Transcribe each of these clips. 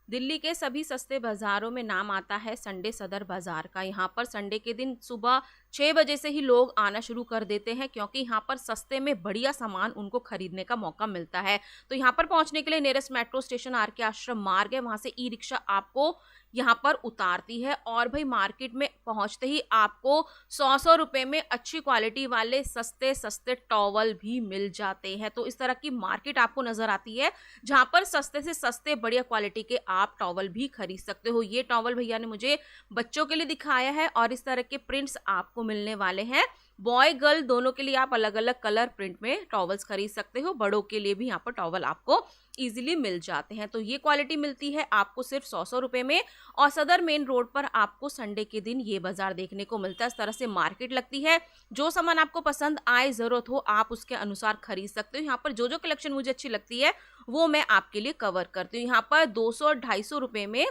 दिल्ली के सभी सस्ते बाजारों में नाम आता है संडे सदर बाजार का। यहाँ पर संडे के दिन सुबह 6 बजे से ही लोग आना शुरू कर देते हैं, क्योंकि यहाँ पर सस्ते में बढ़िया सामान उनको खरीदने का मौका मिलता है। तो यहाँ पर पहुंचने के लिए नियरेस्ट मेट्रो स्टेशन आर के आश्रम मार्ग है, वहां से ई रिक्शा आपको यहाँ पर उतारती है। और भाई मार्केट में पहुंचते ही आपको 100 रुपए में अच्छी क्वालिटी वाले सस्ते सस्ते टॉवल भी मिल जाते हैं। तो इस तरह की मार्केट आपको नजर आती है, जहां पर सस्ते से सस्ते बढ़िया क्वालिटी के आप टॉवल भी खरीद सकते हो। ये टॉवल भैया ने मुझे बच्चों के लिए दिखाया है और इस तरह के प्रिंट्स आपको मिलने वाले हैं। बॉय गर्ल दोनों के लिए आप अलग अलग कलर प्रिंट में टॉवल्स खरीद सकते हो। बड़ों के लिए भी यहाँ पर टॉवल आपको इजीली मिल जाते हैं। तो ये क्वालिटी मिलती है आपको सिर्फ 100 रुपए में, और सदर मेन रोड पर आपको संडे के दिन ये बाजार देखने को मिलता है। इस तरह से मार्केट लगती है। जो सामान आपको पसंद आए, जरूरत हो, आप उसके अनुसार खरीद सकते हो। यहाँ पर जो जो कलेक्शन मुझे अच्छी लगती है वो मैं आपके लिए कवर करती हूँ। यहाँ पर 200-250 रुपए में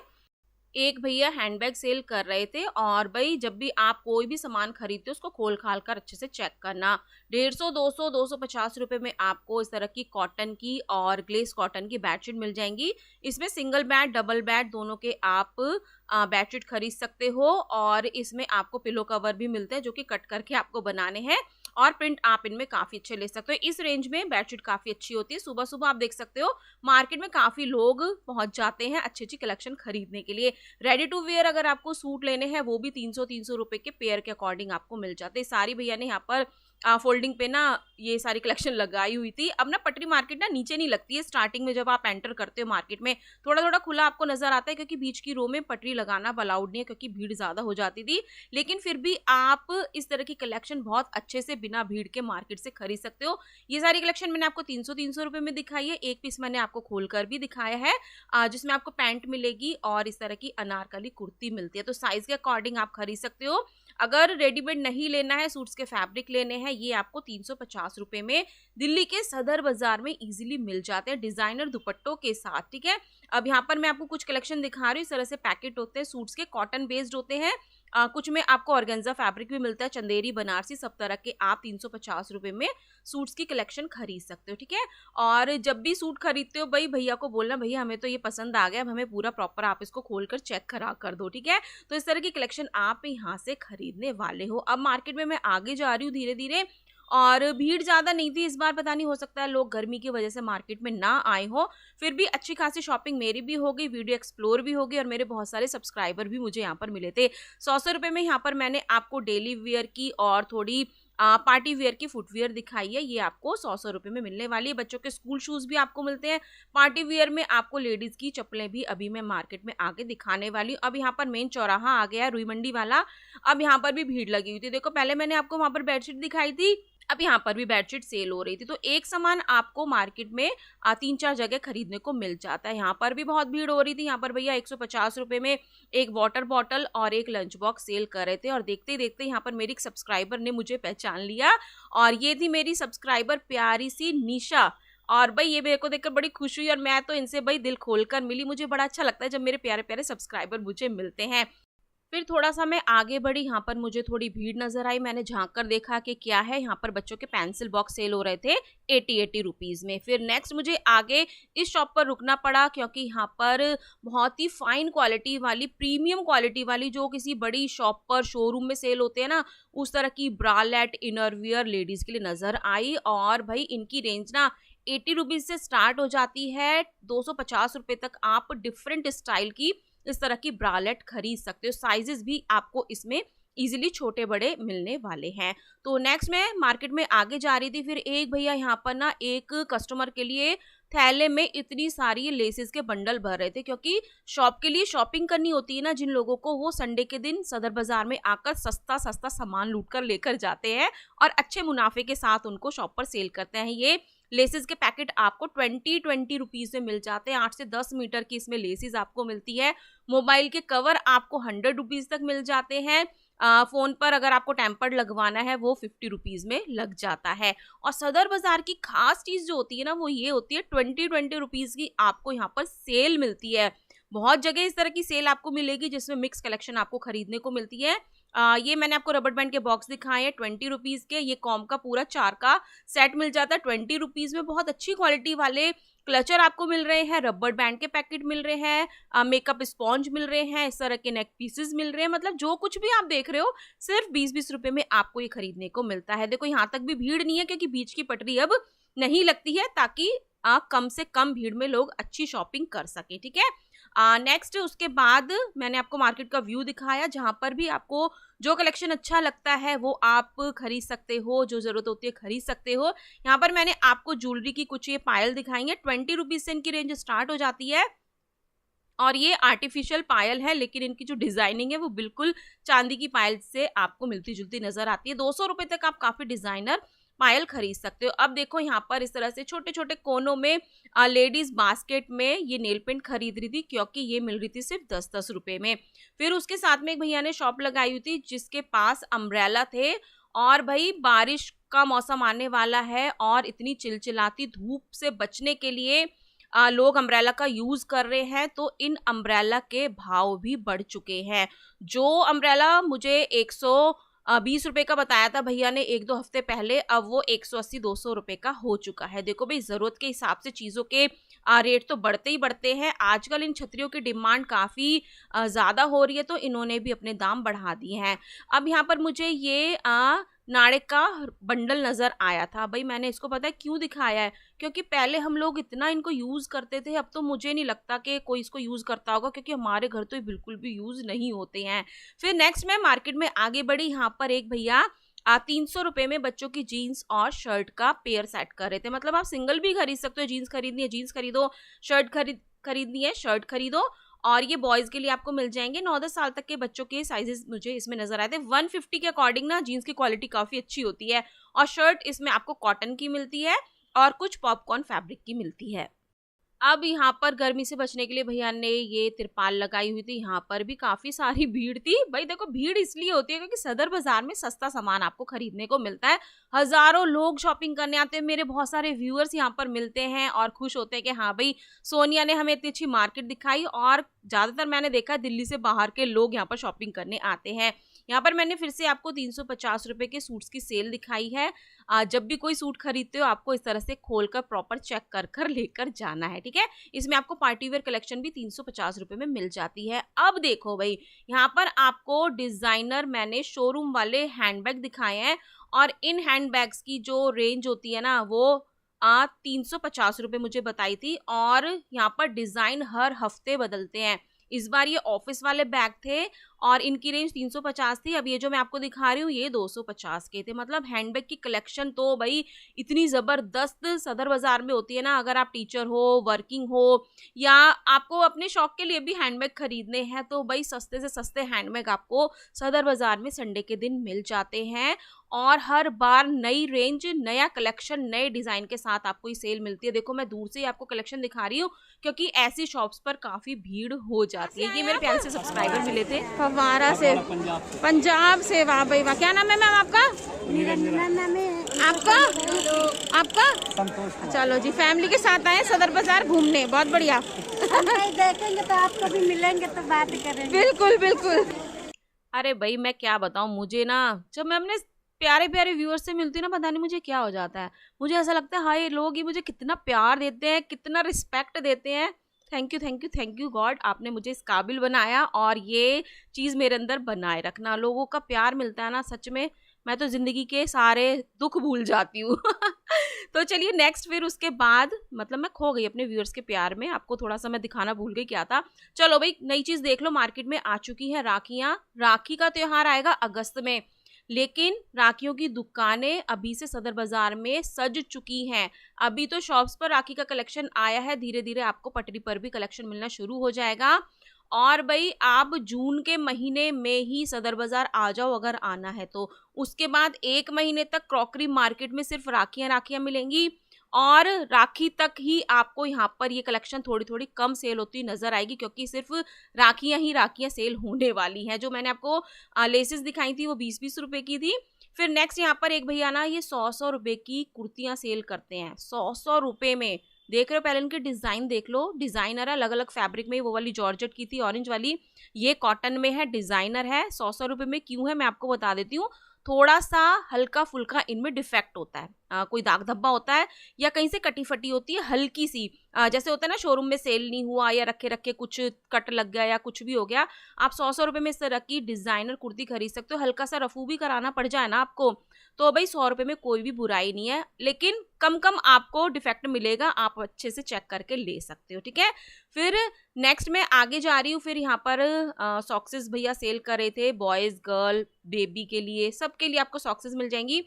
एक भैया हैंडबैग सेल कर रहे थे। और भाई जब भी आप कोई भी सामान खरीदते हो उसको खोल खाल कर अच्छे से चेक करना। 150, 200, 250 रुपए में आपको इस तरह की कॉटन की और ग्लेस कॉटन की बेडशीट मिल जाएंगी। इसमें सिंगल बेड डबल बेड दोनों के आप बेडशीट खरीद सकते हो। और इसमें आपको पिलो कवर भी मिलते हैं जो कि कट करके आपको बनाने हैं, और प्रिंट आप इनमें काफी अच्छे ले सकते हो। इस रेंज में बेडशीट काफी अच्छी होती है। सुबह सुबह आप देख सकते हो मार्केट में काफी लोग पहुंच जाते हैं अच्छी अच्छी कलेक्शन खरीदने के लिए। रेडी टू वेयर अगर आपको सूट लेने हैं वो भी 300-300 रुपए के पेयर के अकॉर्डिंग आपको मिल जाते हैं। सारी भैया ने यहाँ पर फोल्डिंग पे ना ये सारी कलेक्शन लगाई हुई थी। अब ना पटरी मार्केट ना नीचे नहीं लगती है, स्टार्टिंग में जब आप एंटर करते हो मार्केट में थोड़ा थोड़ा खुला आपको नजर आता है, क्योंकि बीच की रो में पटरी लगाना अलाउड नहीं है, क्योंकि भीड़ ज्यादा हो जाती थी। लेकिन फिर भी आप इस तरह की कलेक्शन बहुत अच्छे से बिना भीड़ के मार्केट से खरीद सकते हो। ये सारी कलेक्शन मैंने आपको 300-300 रुपए में दिखाई है। एक पीस मैंने आपको खोलकर भी दिखाया है, जिसमें आपको पैंट मिलेगी और इस तरह की अनारकली कुर्ती मिलती है। तो साइज के अकॉर्डिंग आप खरीद सकते हो। अगर रेडीमेड नहीं लेना है, सूट्स के फैब्रिक लेने हैं, ये आपको 350 रुपए में दिल्ली के सदर बाजार में इजीली मिल जाते हैं डिजाइनर दुपट्टों के साथ। ठीक है, अब यहाँ पर मैं आपको कुछ कलेक्शन दिखा रही हूँ। इस तरह से पैकेट होते हैं सूट्स के, कॉटन बेस्ड होते हैं। कुछ में आपको ऑर्गेन्जा फैब्रिक भी मिलता है, चंदेरी बनारसी सब तरह के आप 350 रुपए में सूट्स की कलेक्शन खरीद सकते हो। ठीक है, और जब भी सूट खरीदते हो भाई भैया को बोलना भैया हमें तो ये पसंद आ गया, अब हमें पूरा प्रॉपर आप इसको खोलकर चेक करा कर दो। ठीक है, तो इस तरह की कलेक्शन आप यहाँ से खरीदने वाले हो। अब मार्केट में मैं आगे जा रही हूँ धीरे धीरे, और भीड़ ज्यादा नहीं थी इस बार। पता नहीं, हो सकता है लोग गर्मी की वजह से मार्केट में ना आए हो। फिर भी अच्छी खासी शॉपिंग मेरी भी हो गई, वीडियो एक्सप्लोर भी हो गई, और मेरे बहुत सारे सब्सक्राइबर भी मुझे यहाँ पर मिले थे। 100 रुपए में यहाँ पर मैंने आपको डेली वेयर की और थोड़ी पार्टी वेयर की फुटवेयर दिखाई है। ये आपको 100 रुपए में मिलने वाली है। बच्चों के स्कूल शूज भी आपको मिलते हैं। पार्टी वेयर में आपको लेडीज की चप्पलें भी अभी मैं मार्केट में आगे दिखाने वाली हूँ। अब यहाँ पर मेन चौराहा आ गया है रुई मंडी वाला। अब यहाँ पर भी भीड़ लगी हुई थी। देखो पहले मैंने आपको वहां पर बेडशीट दिखाई थी, अब यहाँ पर भी बेडशीट सेल हो रही थी। तो एक सामान आपको मार्केट में 3-4 जगह खरीदने को मिल जाता है। यहाँ पर भी बहुत भीड़ हो रही थी। यहाँ पर भैया 150 रुपए में एक वाटर बॉटल और एक लंच बॉक्स सेल कर रहे थे, और देखते ही देखते यहाँ पर मेरी एक सब्सक्राइबर ने मुझे पहचान लिया, और ये थी मेरी सब्सक्राइबर प्यारी सी निशा। और भाई ये मेरे को देखकर बड़ी खुश हुई, और मैं तो इनसे भाई दिल खोलकर मिली। मुझे बड़ा अच्छा लगता है जब मेरे प्यारे प्यारे सब्सक्राइबर मुझे मिलते हैं। फिर थोड़ा सा मैं आगे बढ़ी, यहाँ पर मुझे थोड़ी भीड़ नजर आई। मैंने झांक कर देखा कि क्या है। यहाँ पर बच्चों के पेंसिल बॉक्स सेल हो रहे थे 80 रुपीज में। फिर नेक्स्ट मुझे आगे इस शॉप पर रुकना पड़ा, क्योंकि यहाँ पर बहुत ही फाइन क्वालिटी वाली, प्रीमियम क्वालिटी वाली, जो किसी बड़ी शॉप पर शोरूम में सेल होते हैं ना, उस तरह की ब्रालेट इनरवियर लेडीज के लिए नजर आई। और भाई इनकी रेंज ना 80 रुपीज से स्टार्ट हो जाती है। 250 रुपए तक आप डिफरेंट स्टाइल की इस तरह की ब्रालेट खरीद सकते हो। साइजेस भी आपको इसमें इजीली छोटे बड़े मिलने वाले हैं। तो नेक्स्ट मैं मार्केट में आगे जा रही थी। फिर एक भैया यहाँ पर ना एक कस्टमर के लिए थैले में इतनी सारी लेसेस के बंडल भर रहे थे, क्योंकि शॉप के लिए शॉपिंग करनी होती है ना जिन लोगों को, वो संडे के दिन सदर बाजार में आकर सस्ता सस्ता सामान लूट कर लेकर जाते हैं और अच्छे मुनाफे के साथ उनको शॉप पर सेल करते हैं। ये लेसेस के पैकेट आपको 20 रुपीज में मिल जाते हैं। 8 से 10 मीटर की इसमें लेसेस आपको मिलती है। मोबाइल के कवर आपको 100 रुपीज तक मिल जाते हैं। फोन पर अगर आपको टेम्पर्ड लगवाना है वो 50 रुपीज में लग जाता है। और सदर बाजार की खास चीज जो होती है ना, वो ये होती है 20 रुपीज की आपको यहाँ पर सेल मिलती है। बहुत जगह इस तरह की सेल आपको मिलेगी जिसमें मिक्स कलेक्शन आपको खरीदने को मिलती है। ये मैंने आपको रबर बैंड के बॉक्स दिखाए हैं 20 रुपीज के। ये कॉम का पूरा 4 का सेट मिल जाता है 20 रुपीज में। बहुत अच्छी क्वालिटी वाले क्लचर आपको मिल रहे हैं, रबर बैंड के पैकेट मिल रहे हैं, मेकअप स्पॉन्ज मिल रहे हैं, इस तरह के नेक पीसेस मिल रहे हैं। मतलब जो कुछ भी आप देख रहे हो सिर्फ 20-20 रुपए में आपको ये खरीदने को मिलता है। देखो यहाँ तक भी भीड़ नहीं है क्योंकि बीच की पटरी अब नहीं लगती है, ताकि कम से कम भीड़ में लोग अच्छी शॉपिंग कर सके। ठीक है, नेक्स्ट उसके बाद मैंने आपको मार्केट का व्यू दिखाया, जहां पर भी आपको जो कलेक्शन अच्छा लगता है वो आप खरीद सकते हो, जो जरूरत होती है खरीद सकते हो। यहाँ पर मैंने आपको ज्वेलरी की कुछ ये पायल दिखाई है, 20 रुपीज से इनकी रेंज स्टार्ट हो जाती है। और ये आर्टिफिशियल पायल है, लेकिन इनकी जो डिजाइनिंग है वो बिल्कुल चांदी की पायल से आपको मिलती जुलती नजर आती है। 200 रुपए तक आप काफी डिजाइनर पायल खरीद सकते हो। अब देखो यहाँ पर इस तरह से छोटे छोटे कोनों में लेडीज बास्केट में ये नेल पेंट खरीद रही थी, क्योंकि ये मिल रही थी सिर्फ 10-10 रुपए में। फिर उसके साथ में एक भैया ने शॉप लगाई हुई थी जिसके पास अम्ब्रेला थे, और भाई बारिश का मौसम आने वाला है और इतनी चिलचिलाती धूप से बचने के लिए लोग अम्ब्रेला का यूज कर रहे हैं, तो इन अम्ब्रेला के भाव भी बढ़ चुके हैं। जो अम्ब्रेला मुझे 120 रुपए का बताया था भैया ने 1-2 हफ्ते पहले, अब वो 180-200 रुपए का हो चुका है। देखो भाई, जरूरत के हिसाब से चीजों के रेट तो बढ़ते ही बढ़ते हैं। आजकल इन छतरियों की डिमांड काफी ज्यादा हो रही है, तो इन्होंने भी अपने दाम बढ़ा दिए हैं। अब यहाँ पर मुझे ये नाड़े का बंडल नजर आया था। भाई मैंने इसको पता है क्यों दिखाया है, क्योंकि पहले हम लोग इतना इनको यूज करते थे, अब तो मुझे नहीं लगता कि कोई इसको यूज करता होगा, क्योंकि हमारे घर तो ये बिल्कुल भी यूज नहीं होते हैं। फिर नेक्स्ट मैं मार्केट में आगे बढ़ी, यहाँ पर एक भैया 300 रुपए में बच्चों की जीन्स और शर्ट का पेयर सेट कर रहे थे। मतलब आप सिंगल भी खरीद सकते हो, जीन्स खरीदनी है जीन्स खरीदो, शर्ट खरीदनी है शर्ट खरीदो। और ये बॉयज के लिए आपको मिल जाएंगे, 9-10 साल तक के बच्चों के साइजेस मुझे इसमें नजर आए थे। 150 के अकॉर्डिंग ना जीन्स की क्वालिटी काफी अच्छी होती है, और शर्ट इसमें आपको कॉटन की मिलती है और कुछ पॉपकॉर्न फैब्रिक की मिलती है। अब यहाँ पर गर्मी से बचने के लिए भैया ने ये तिरपाल लगाई हुई थी, यहाँ पर भी काफी सारी भीड़ थी। भाई देखो, भीड़ इसलिए होती है क्योंकि सदर बाजार में सस्ता सामान आपको खरीदने को मिलता है। हजारों लोग शॉपिंग करने आते हैं, मेरे बहुत सारे व्यूअर्स यहाँ पर मिलते हैं और खुश होते हैं कि हाँ भाई, सोनिया ने हमें इतनी अच्छी मार्केट दिखाई। और ज्यादातर मैंने देखा है दिल्ली से बाहर के लोग यहाँ पर शॉपिंग करने आते हैं। यहाँ पर मैंने फिर से आपको 350 रुपए के सूट्स की सेल दिखाई है। जब भी कोई सूट खरीदते हो आपको इस तरह से खोलकर प्रॉपर चेक कर कर लेकर जाना है। ठीक है, इसमें आपको पार्टी वेयर कलेक्शन भी 350 रुपए में मिल जाती है। अब देखो भाई, यहाँ पर आपको डिजाइनर मैंने शोरूम वाले हैंडबैग दिखाए हैं, और इन हैंडबैग्स की जो रेंज होती है ना वो 350 रुपए मुझे बताई थी। और यहाँ पर डिजाइन हर हफ्ते बदलते हैं। इस बार ये ऑफिस वाले बैग थे और इनकी रेंज 350 थी। अब ये जो मैं आपको दिखा रही हूँ ये 250 के थे। मतलब हैंडबैग की कलेक्शन तो भाई इतनी जबरदस्त सदर बाजार में होती है ना। अगर आप टीचर हो, वर्किंग हो, या आपको अपने शौक के लिए भी हैंडबैग खरीदने हैं, तो भाई सस्ते से सस्ते हैंडबैग आपको सदर बाजार में संडे के दिन मिल जाते हैं। और हर बार नई रेंज, नया कलेक्शन, नए डिजाइन के साथ आपको ये सेल मिलती है। देखो मैं दूर से ही आपको कलेक्शन दिखा रही हूँ, क्योंकि ऐसी शॉप्स पर काफी भीड़ हो जाती है। ये मेरे प्यारे से सब्सक्राइबर मिले थे फव्वारा से, पंजाब से। वाह भाई वाह, क्या नाम है मैम आपका? आपका आपका संतोष। चलो जी, फैमिली के साथ आए सदर बाजार घूमने, बहुत बढ़िया। देखेंगे तो आपको भी मिलेंगे तो बात करेंगे। बिल्कुल बिल्कुल। अरे भाई मैं क्या बताऊं, मुझे ना जब मैं अपने प्यारे प्यारे व्यूअर्स से मिलती हूँ ना, पता नहीं मुझे क्या हो जाता है। मुझे ऐसा लगता है हाय, लोग ये मुझे कितना प्यार देते हैं, कितना रिस्पेक्ट देते हैं। Thank you thank you thank you God, आपने मुझे इस काबिल बनाया और ये चीज़ मेरे अंदर बनाए रखना। लोगों का प्यार मिलता है ना, सच में मैं तो जिंदगी के सारे दुख भूल जाती हूँ। तो चलिए नेक्स्ट, फिर उसके बाद मतलब मैं खो गई अपने व्यूअर्स के प्यार में। आपको थोड़ा सा मैं दिखाना भूल गई क्या था। चलो भाई, नई चीज़ देख लो, मार्केट में आ चुकी है राखियाँ। राखी का त्योहार आएगा अगस्त में, लेकिन राखियों की दुकानें अभी से सदर बाजार में सज चुकी हैं। अभी तो शॉप्स पर राखी का कलेक्शन आया है, धीरे धीरे आपको पटरी पर भी कलेक्शन मिलना शुरू हो जाएगा। और भाई आप जून के महीने में ही सदर बाजार आ जाओ अगर आना है तो। उसके बाद 1 महीने तक क्रॉकरी मार्केट में सिर्फ राखियां मिलेंगी, और राखी तक ही आपको यहाँ पर ये कलेक्शन थोड़ी थोड़ी कम सेल होती नजर आएगी, क्योंकि सिर्फ राखियां सेल होने वाली हैं। जो मैंने आपको लेसेस दिखाई थी वो 20-20 रुपए की थी। फिर नेक्स्ट यहाँ पर एक भैया ना ये 100-100 रुपए की कुर्तियां सेल करते हैं, 100-100 रुपए में। देख रहे हो, पहले इनके डिजाइन देख लो, डिजाइनर है, अलग अलग फैब्रिक में। वो वाली जॉर्जेट की थी ऑरेंज वाली, ये कॉटन में है, डिजाइनर है। 100-100 रुपए में क्यों है मैं आपको बता देती हूँ। थोड़ा सा हल्का फुल्का इनमें डिफेक्ट होता है, कोई दाग धब्बा होता है या कहीं से कटी फटी होती है हल्की सी, जैसे होता है ना शोरूम में सेल नहीं हुआ या रखे रखे कुछ कट लग गया या कुछ भी हो गया। आप 100 रुपए में इस तरह की डिजाइनर कुर्ती खरीद सकते हो। हल्का सा रफू भी कराना पड़ जाए ना आपको तो भाई 100 रुपए में कोई भी बुराई नहीं है, लेकिन कम कम आपको डिफेक्ट मिलेगा, आप अच्छे से चेक करके ले सकते हो, ठीक है। फिर नेक्स्ट मैं आगे जा रही हूँ। फिर यहाँ पर सॉक्सेस भैया सेल कर रहे थे, बॉयज गर्ल बेबी के लिए सबके लिए आपको सॉक्सेस मिल जाएंगी।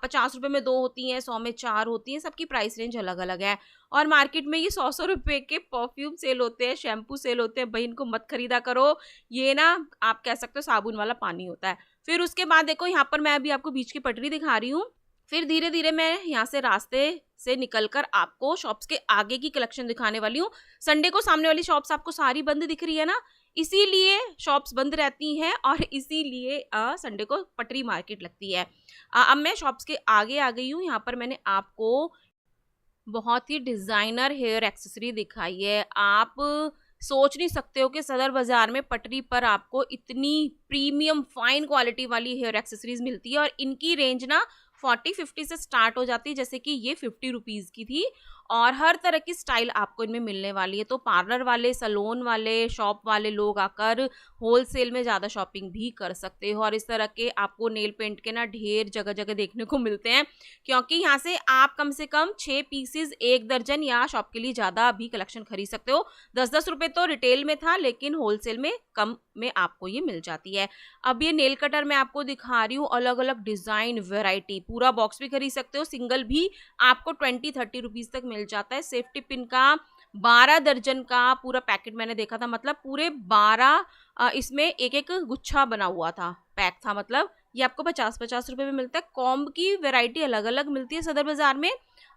50 रुपए में 2 होती हैं, 100 में 4 होती हैं, सबकी प्राइस रेंज अलग अलग है। और मार्केट में ये 100 रुपए के परफ्यूम सेल होते हैं, शैम्पू सेल होते हैं, भाई इनको मत खरीदा करो, ये ना आप कह सकते हो साबुन वाला पानी होता है। फिर उसके बाद देखो यहाँ पर मैं अभी आपको बीच की पटरी दिखा रही हूँ। फिर धीरे धीरे मैं यहाँ से रास्ते से निकलकर आपको शॉप्स के आगे की कलेक्शन दिखाने वाली हूँ। संडे को सामने वाली शॉप्स आपको सारी बंद दिख रही है ना, इसीलिए शॉप्स बंद रहती हैं और इसीलिए संडे को पटरी मार्केट लगती है। अब मैं शॉप्स के आगे आ गई हूँ। यहाँ पर मैंने आपको बहुत ही डिजाइनर हेयर एक्सेसरी दिखाई है। आप सोच नहीं सकते हो कि सदर बाजार में पटरी पर आपको इतनी प्रीमियम फाइन क्वालिटी वाली हेयर एक्सेसरीज मिलती है। और इनकी रेंज ना 40-50 से स्टार्ट हो जाती है, जैसे कि ये 50 रुपीज़ की थी। और हर तरह की स्टाइल आपको इनमें मिलने वाली है। तो पार्लर वाले, सैलून वाले, शॉप वाले लोग आकर होलसेल में ज़्यादा शॉपिंग भी कर सकते हो। और इस तरह के आपको नेल पेंट के ना ढेर जगह जगह देखने को मिलते हैं, क्योंकि यहाँ से आप कम से कम 6 पीसेज 1 दर्जन या शॉप के लिए ज़्यादा भी कलेक्शन खरीद सकते हो। 10-10 रुपये तो रिटेल में था, लेकिन होलसेल में कम में आपको ये मिल जाती है। अब ये नेल कटर मैं आपको दिखा रही हूँ, अलग अलग डिज़ाइन वेराइटी, पूरा बॉक्स भी खरीद सकते हो, सिंगल भी आपको 20-30 रुपीज़ तक मिल जाता है। सेफ्टी पिन का 12 दर्जन का पूरा पैकेट मैंने देखा था, मतलब पूरे 12 इसमें एक एक गुच्छा बना हुआ था, पैक था, मतलब ये आपको 50-50 रुपए में मिलता है। कॉम्ब की वैरायटी अलग अलग मिलती है सदर बाजार में,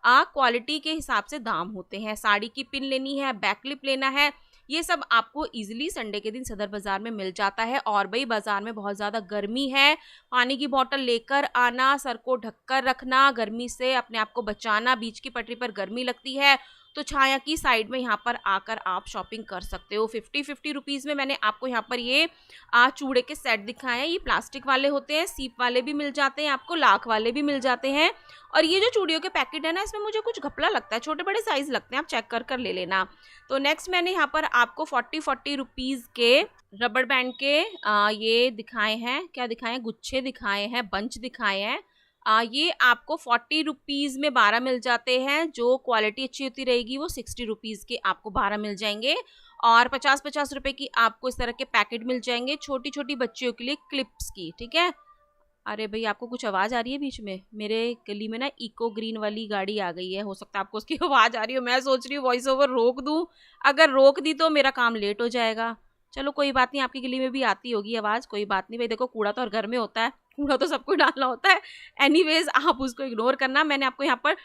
क्वालिटी के हिसाब से दाम होते हैं। साड़ी की पिन लेनी है, बैक क्लिप लेना है, ये सब आपको इजीली संडे के दिन सदर बाजार में मिल जाता है। और भाई बाजार में बहुत ज़्यादा गर्मी है, पानी की बोतल लेकर आना, सर को ढककर रखना, गर्मी से अपने आप को बचाना। बीच की पटरी पर गर्मी लगती है तो छाया की साइड में यहाँ पर आकर आप शॉपिंग कर सकते हो। 50-50 रुपीज़ में मैंने आपको यहाँ पर ये चूड़े के सेट दिखाए हैं। ये प्लास्टिक वाले होते हैं, सीप वाले भी मिल जाते हैं, आपको लाख वाले भी मिल जाते हैं। और ये जो चूड़ियों के पैकेट है ना, इसमें मुझे कुछ घपला लगता है, छोटे बड़े साइज लगते हैं, आप चेक कर कर ले लेना। तो नेक्स्ट मैंने यहाँ पर आपको 40-40 रुपीज़ के रबड़ बैंड के ये दिखाए हैं, क्या दिखाए हैं, गुच्छे दिखाए हैं, बंच दिखाए हैं। ये आपको 40 रुपीज़ में 12 मिल जाते हैं। जो क्वालिटी अच्छी होती रहेगी वो 60 रुपीज़ के आपको 12 मिल जाएंगे। और 50-50 रुपए की आपको इस तरह के पैकेट मिल जाएंगे, छोटी छोटी बच्चियों के लिए क्लिप्स की, ठीक है। अरे भाई आपको कुछ आवाज़ आ रही है बीच में, मेरे गली में ना इको ग्रीन वाली गाड़ी आ गई है, हो सकता है आपको उसकी आवाज़ आ रही हो। मैं सोच रही हूँ वॉइस ओवर रोक दूँ, अगर रोक दी तो मेरा काम लेट हो जाएगा। चलो कोई बात नहीं, आपकी गली में भी आती होगी आवाज़, कोई बात नहीं भाई, देखो कूड़ा तो हर घर में होता है, कूड़ा तो सबको डालना होता है। एनीवेज आप उसको इग्नोर करना। मैंने आपको यहाँ पर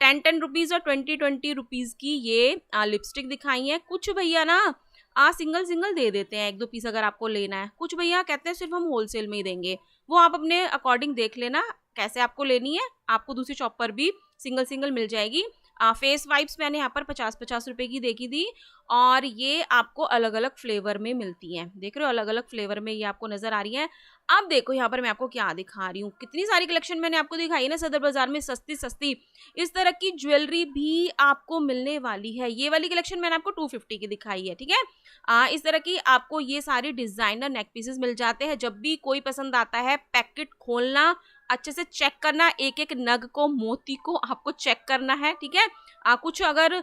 10-10 रुपीज़ और 20-20 रुपीज़ की ये लिपस्टिक दिखाई है। कुछ भैया ना सिंगल सिंगल दे देते हैं, 1-2 पीस अगर आपको लेना है। कुछ भैया कहते हैं सिर्फ हम होलसेल में ही देंगे, वो आप अपने अकॉर्डिंग देख लेना कैसे आपको लेनी है, आपको दूसरी शॉप पर भी सिंगल सिंगल मिल जाएगी। फेस वाइप्स मैंने यहाँ पर 50-50 रुपए की देखी थी, और ये आपको अलग अलग फ्लेवर में मिलती हैं, देख रहे हो, अलग अलग फ्लेवर में ये आपको नजर आ रही है। अब देखो यहाँ पर मैं आपको क्या दिखा रही हूँ, कितनी सारी कलेक्शन मैंने आपको दिखाई है ना सदर बाजार में, सस्ती सस्ती। इस तरह की ज्वेलरी भी आपको मिलने वाली है। ये वाली कलेक्शन मैंने आपको 250 की दिखाई है, ठीक है। इस तरह की आपको ये सारी डिजाइनर नेक पीसेस मिल जाते हैं। जब भी कोई पसंद आता है, पैकेट खोलना, अच्छे से चेक करना, एक एक नग को, मोती को आपको चेक करना है, ठीक है। कुछ अगर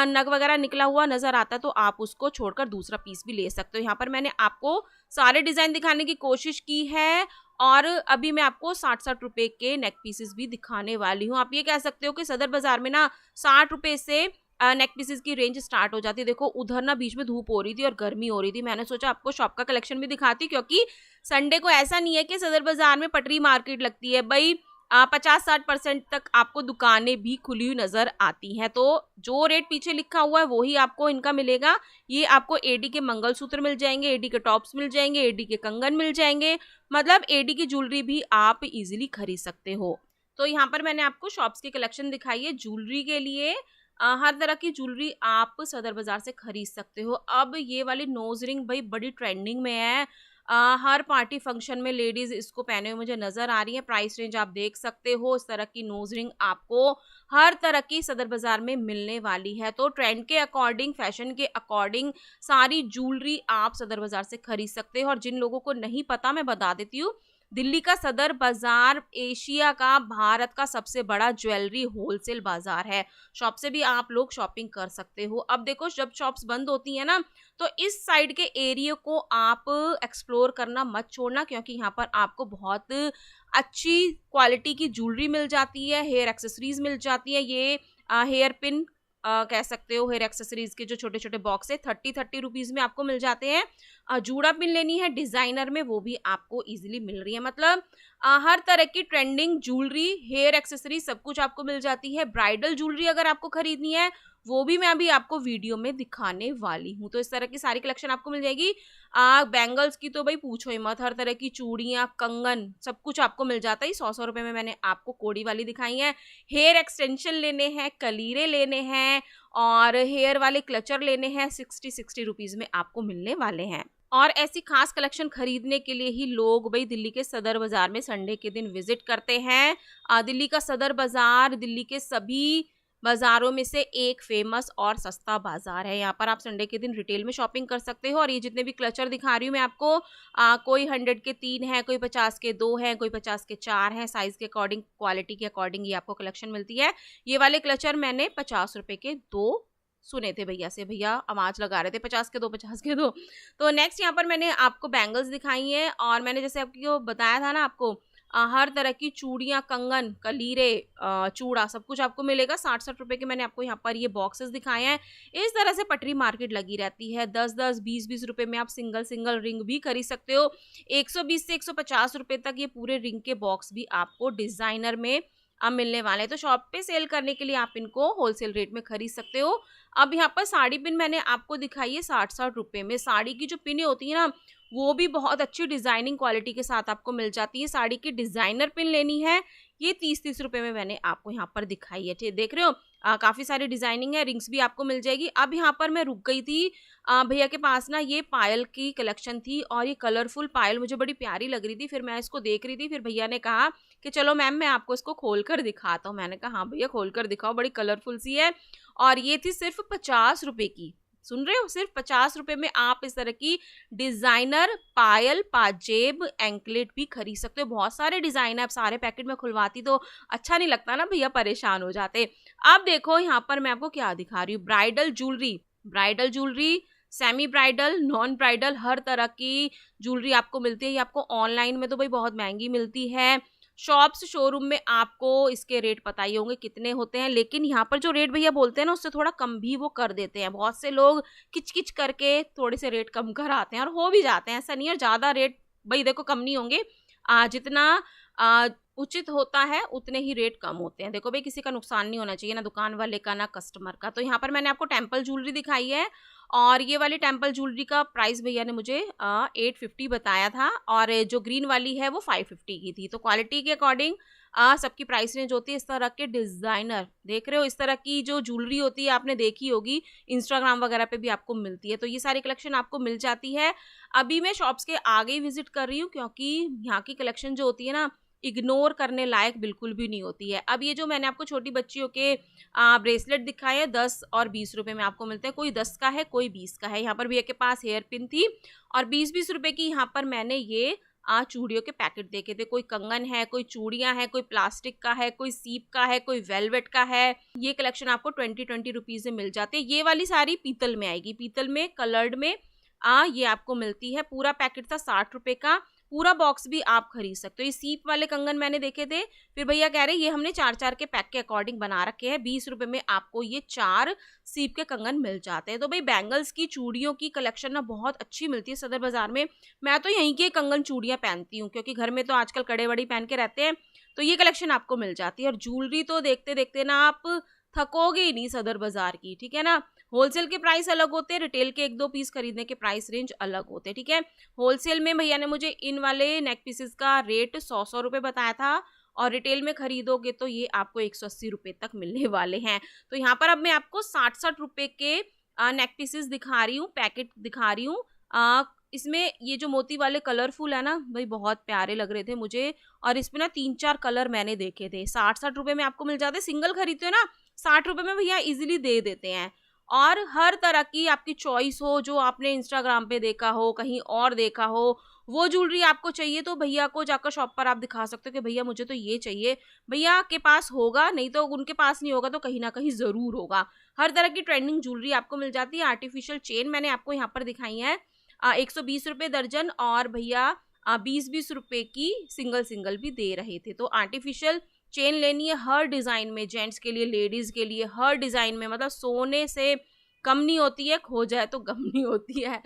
नग वगैरह निकला हुआ नजर आता है तो आप उसको छोड़कर दूसरा पीस भी ले सकते हो। यहाँ पर मैंने आपको सारे डिजाइन दिखाने की कोशिश की है, और अभी मैं आपको 60-60 रुपए के नेक पीसेस भी दिखाने वाली हूँ। आप ये कह सकते हो कि सदर बाजार में ना 60 रुपए से नेक पीसेस की रेंज स्टार्ट हो जाती है। देखो उधर ना बीच में धूप हो रही थी और गर्मी हो रही थी, मैंने सोचा आपको शॉप का कलेक्शन भी दिखाती, क्योंकि संडे को ऐसा नहीं है कि सदर बाजार में पटरी मार्केट लगती है भाई। 50-60% तक आपको दुकानें भी खुली हुई नजर आती हैं। तो जो रेट पीछे लिखा हुआ है वही आपको इनका मिलेगा। ये आपको एडी के मंगलसूत्र मिल जाएंगे, एडी के टॉप्स मिल जाएंगे, एडी के कंगन मिल जाएंगे, मतलब एडी की ज्वेलरी भी आप इजीली खरीद सकते हो। तो यहाँ पर मैंने आपको शॉप्स की कलेक्शन दिखाई है ज्वेलरी के लिए। हर तरह की ज्वेलरी आप सदर बाजार से खरीद सकते हो। अब ये वाली नोज रिंग भाई बड़ी ट्रेंडिंग में है। हर पार्टी फंक्शन में लेडीज इसको पहने हुए मुझे नजर आ रही है। प्राइस रेंज आप देख सकते हो, इस तरह की नोज रिंग आपको हर तरह की सदर बाजार में मिलने वाली है। तो ट्रेंड के अकॉर्डिंग, फैशन के अकॉर्डिंग सारी ज्वेलरी आप सदर बाजार से खरीद सकते हो। और जिन लोगों को नहीं पता, मैं बता देती हूँ, दिल्ली का सदर बाजार एशिया का, भारत का सबसे बड़ा ज्वेलरी होलसेल बाजार है। शॉप से भी आप लोग शॉपिंग कर सकते हो। अब देखो, जब शॉप्स बंद होती है ना, तो इस साइड के एरिया को आप एक्सप्लोर करना मत छोड़ना, क्योंकि यहाँ पर आपको बहुत अच्छी क्वालिटी की ज्वेलरी मिल जाती है, हेयर एक्सेसरीज मिल जाती है। ये हेयर पिन कह सकते हो, हेयर एक्सेसरीज के जो छोटे छोटे बॉक्स है 30 रुपीज में आपको मिल जाते हैं। जूड़ा पिन लेनी है डिजाइनर में, वो भी आपको इजीली मिल रही है। मतलब हर तरह की ट्रेंडिंग ज्वेलरी, हेयर एक्सेसरीज सब कुछ आपको मिल जाती है। ब्राइडल ज्वेलरी अगर आपको खरीदनी है, वो भी मैं अभी आपको वीडियो में दिखाने वाली हूँ। तो इस तरह की सारी कलेक्शन आपको मिल जाएगी। बैंगल्स की तो भाई पूछो ही मत, हर तरह की चूड़ियां, कंगन, सब कुछ आपको मिल जाता है। 100 रुपए में मैंने आपको कोड़ी वाली दिखाई है। हेयर एक्सटेंशन लेने हैं, कलीरे लेने हैं और हेयर वाले क्लचर लेने हैं, 60 रुपीज में आपको मिलने वाले हैं। और ऐसी खास कलेक्शन खरीदने के लिए ही लोग भाई दिल्ली के सदर बाजार में संडे के दिन विजिट करते हैं। दिल्ली का सदर बाजार दिल्ली के सभी बाजारों में से एक फेमस और सस्ता बाजार है। यहाँ पर आप संडे के दिन रिटेल में शॉपिंग कर सकते हो। और ये जितने भी क्लचर दिखा रही हूँ मैं आपको, कोई 100 के 3 हैं, कोई 50 के 2 हैं, कोई 50 के 4 हैं। साइज के अकॉर्डिंग, क्वालिटी के अकॉर्डिंग ये आपको कलेक्शन मिलती है। ये वाले क्लचर मैंने 50 रुपए के 2 सुने थे भैया से, भैया आवाज लगा रहे थे 50 के 2, 50 के 2। तो नेक्स्ट यहाँ पर मैंने आपको बैंगल्स दिखाई है। और मैंने जैसे आपको बताया था ना, आपको हर तरह की चूड़ियां, कंगन, कलीरे, चूड़ा सब कुछ आपको मिलेगा। 60 रुपए के मैंने आपको यहाँ पर ये बॉक्सेस दिखाए हैं। इस तरह से पटरी मार्केट लगी रहती है। 10-10, 20-20 रुपए में आप सिंगल सिंगल रिंग भी खरीद सकते हो। 120 से 150 रुपए तक ये पूरे रिंग के बॉक्स भी आपको डिजाइनर में अब मिलने वाले हैं। तो शॉप पे सेल करने के लिए आप इनको होलसेल रेट में खरीद सकते हो। अब यहाँ पर साड़ी पिन मैंने आपको दिखाई है 60 रुपए में। साड़ी की जो पिनें होती है ना, वो भी बहुत अच्छी डिजाइनिंग क्वालिटी के साथ आपको मिल जाती है। साड़ी की डिजाइनर पिन लेनी है, ये 30 रुपए में मैंने आपको यहाँ पर दिखाई है। ठीक, देख रहे हो, काफी सारी डिजाइनिंग है। रिंग्स भी आपको मिल जाएगी। अब यहाँ पर मैं रुक गई थी, भैया के पास ना ये पायल की कलेक्शन थी और ये कलरफुल पायल मुझे बड़ी प्यारी लग रही थी। फिर मैं इसको देख रही थी, फिर भैया ने कहा कि चलो मैम मैं आपको इसको खोल कर दिखाता हूँ। मैंने कहा हाँ भैया खोल कर दिखाओ, बड़ी कलरफुल सी है। और ये थी सिर्फ 50 रुपए की, सुन रहे हो, सिर्फ 50 रुपए में आप इस तरह की डिजाइनर पायल, पाजेब, एंकलेट भी खरीद सकते हो। बहुत सारे डिजाइन है, अब सारे पैकेट में खुलवाती तो अच्छा नहीं लगता ना, भैया परेशान हो जाते। अब देखो यहाँ पर मैं आपको क्या दिखा रही हूँ, bridal jewellery. Bridal jewellery, semi bridal, non bridal, हर तरह की ज्वेलरी आपको मिलती है। ये आपको ऑनलाइन में तो भाई बहुत महंगी मिलती है। शॉप्स, शोरूम में आपको इसके रेट पता ही होंगे कितने होते हैं, लेकिन यहाँ पर जो रेट भैया बोलते हैं ना, उससे थोड़ा कम भी वो कर देते हैं। बहुत से लोग किच किच करके थोड़े से रेट कम कराते हैं और हो भी जाते हैं, ऐसा नहीं है। ज़्यादा रेट भाई देखो कम नहीं होंगे, जितना उचित होता है उतने ही रेट कम होते हैं। देखो भाई किसी का नुकसान नहीं होना चाहिए, ना दुकान वाले का ना कस्टमर का। तो यहाँ पर मैंने आपको टेम्पल ज्वेलरी दिखाई है और ये वाली टेम्पल ज्वेलरी का प्राइस भैया ने मुझे 850 बताया था और जो ग्रीन वाली है वो 550 की थी। तो क्वालिटी के अकॉर्डिंग सबकी प्राइस रेंज होती है। इस तरह के डिजाइनर देख रहे हो, इस तरह की जो ज्वेलरी होती है आपने देखी होगी, इंस्टाग्राम वगैरह पे भी आपको मिलती है। तो ये सारी कलेक्शन आपको मिल जाती है। अभी मैं शॉप्स के आगे ही विजिट कर रही हूँ, क्योंकि यहाँ की कलेक्शन जो होती है ना, इग्नोर करने लायक बिल्कुल भी नहीं होती है। अब ये जो मैंने आपको छोटी बच्चियों के ब्रेसलेट दिखाए हैं 10 और 20 रुपए में आपको मिलते हैं। कोई 10 का है, कोई 20 का है। यहाँ पर भैया के पास हेयर पिन थी और 20-20 रुपए की यहाँ पर मैंने ये चूड़ियों के पैकेट देखे थे। कोई कंगन है, कोई चूड़ियां है, कोई प्लास्टिक का है, कोई सीप का है, कोई वेलवेट का है। ये कलेक्शन आपको 20-20 रुपीज में मिल जाते हैं। ये वाली सारी पीतल में आएगी, पीतल में, कलर्ड में ये आपको मिलती है। पूरा पैकेट था 60 रुपए का, पूरा बॉक्स भी आप खरीद सकते हो। ये सीप वाले कंगन मैंने देखे थे, फिर भैया कह रहे ये हमने 4-4 के पैक के अकॉर्डिंग बना रखे हैं। 20 रुपए में आपको ये 4 सीप के कंगन मिल जाते हैं। तो भाई बैंगल्स की, चूड़ियों की कलेक्शन ना बहुत अच्छी मिलती है सदर बाजार में। मैं तो यहीं के कंगन चूड़ियां पहनती हूँ, क्योंकि घर में तो आजकल कड़े बड़ी पहन के रहते हैं, तो ये कलेक्शन आपको मिल जाती है। और ज्वेलरी तो देखते देखते ना आप थकोगे ही नहीं सदर बाजार की, ठीक है ना। होलसेल के प्राइस अलग होते हैं, रिटेल के 1-2 पीस खरीदने के प्राइस रेंज अलग होते हैं, ठीक है। होलसेल में भैया ने मुझे इन वाले नेक पीसेस का रेट 100 रुपए बताया था और रिटेल में खरीदोगे तो ये आपको 180 रुपए तक मिलने वाले हैं। तो यहाँ पर अब मैं आपको 60-60 रुपए के नेक पीसेस दिखा रही हूँ, पैकेट दिखा रही हूँ। इसमें ये जो मोती वाले कलरफुल है ना भाई, बहुत प्यारे लग रहे थे मुझे। और इसमें ना 3-4 कलर मैंने देखे थे, 60-60 रुपए में आपको मिल जाते, सिंगल खरीदते हो ना 60 रुपए में भैया इजीली दे देते हैं। और हर तरह की आपकी चॉइस हो, जो आपने इंस्टाग्राम पे देखा हो, कहीं और देखा हो, वो ज्वेलरी आपको चाहिए तो भैया को जाकर शॉप पर आप दिखा सकते हो कि भैया मुझे तो ये चाहिए। भैया के पास होगा, नहीं तो उनके पास नहीं होगा तो कहीं ना कहीं जरूर होगा। हर तरह की ट्रेंडिंग ज्वेलरी आपको मिल जाती है। आर्टिफिशियल चेन मैंने आपको यहाँ पर दिखाई है 120 रुपए दर्जन, और भैया 20-20 रुपए की सिंगल सिंगल भी दे रहे थे। तो आर्टिफिशियल चेन लेनी है हर डिजाइन में, जेंट्स के लिए, लेडीज के लिए, हर डिजाइन में, मतलब सोने से कम नहीं होती है, खो जाए तो गम नहीं होती है।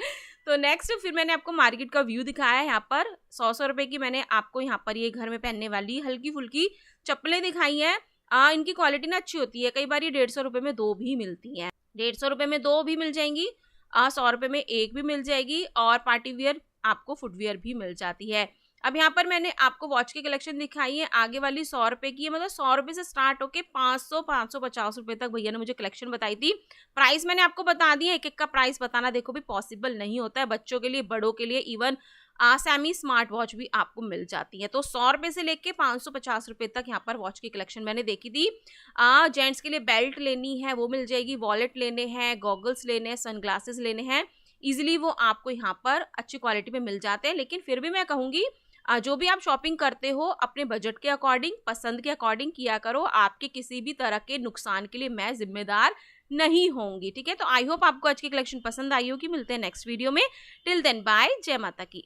तो नेक्स्ट फिर मैंने आपको मार्केट का व्यू दिखाया है। यहाँ पर 100 रुपए की मैंने आपको यहाँ पर ये घर में पहनने वाली हल्की फुल्की चप्पलें दिखाई हैं। इनकी क्वालिटी ना अच्छी होती है, कई बार ये 150 रुपए में 2 भी मिलती हैं, 150 रुपए में 2 भी मिल जाएंगी, 100 रुपए में 1 भी मिल जाएगी, और पार्टी वियर आपको फुटवियर भी मिल जाती है। अब यहाँ पर मैंने आपको वॉच की कलेक्शन दिखाई है, आगे वाली 100 रुपए की है, मतलब 100 रुपए से स्टार्ट होके 500-550 रुपए तक भैया ने मुझे कलेक्शन बताई थी। प्राइस मैंने आपको बता दिया, एक एक का प्राइस बताना देखो भी पॉसिबल नहीं होता है, बच्चों के लिए, बड़ों के लिए, इवन सेमी स्मार्ट वॉच भी आपको मिल जाती है। तो 100 रुपए से लेके 550 रुपए तक यहाँ पर वॉच की कलेक्शन मैंने देखी थी। जेंट्स के लिए बेल्ट लेनी है वो मिल जाएगी, वॉलेट लेने हैं, गॉगल्स लेने हैं, सनग्लासेस लेने हैं, इजिली वो आपको यहाँ पर अच्छी क्वालिटी में मिल जाते हैं। लेकिन फिर भी मैं कहूँगी जो भी आप शॉपिंग करते हो अपने बजट के अकॉर्डिंग, पसंद के अकॉर्डिंग किया करो, आपके किसी भी तरह के नुकसान के लिए मैं जिम्मेदार नहीं होंगी। ठीक है, तो आई होप आपको आज की कलेक्शन पसंद आई होगी। मिलते हैं नेक्स्ट वीडियो में, टिल देन बाय, जय माता की।